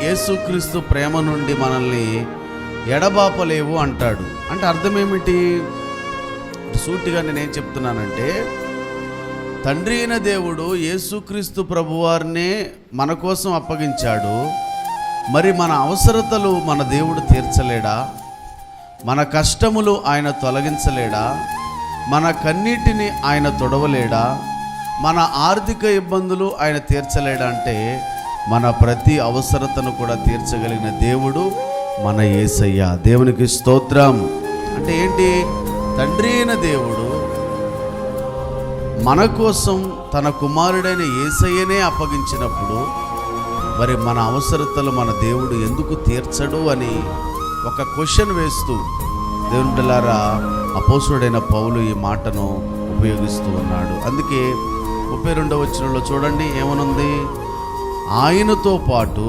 యేసుక్రీస్తు ప్రేమ నుండి మనల్ని ఎడబాపలేవు అంటాడు. అంటే అర్థం ఏమిటి? సూటిగా నేనేం చెప్తున్నానంటే, తండ్రి అయిన దేవుడు యేసుక్రీస్తు ప్రభువారినే మన కోసం అప్పగించాడు. మరి మన అవసరతలు మన దేవుడు తీర్చలేడా? మన కష్టములు ఆయన తొలగించలేడా? మన కన్నీటిని ఆయన తొడవలేడా? మన ఆర్థిక ఇబ్బందులు ఆయన తీర్చలేడా? అంటే మన ప్రతి అవసరతను కూడా తీర్చగలిగిన దేవుడు మన యేసయ్య. దేవునికి స్తోత్రం. అంటే ఏంటి? తండ్రి అయిన దేవుడు మన కోసం తన కుమారుడైన యేసయ్యనే అప్పగించినప్పుడు మరి మన అవసరతలు మన దేవుడు ఎందుకు తీర్చడు అని ఒక క్వశ్చన్ వేస్తూ దేవుని బిడ్డలారా అపోస్తుడైన పౌలు ఈ మాటను ఉపయోగిస్తూ ఉన్నాడు. అందుకే 32వ వచనంలో చూడండి ఏమనుంది? ఆయనతో పాటు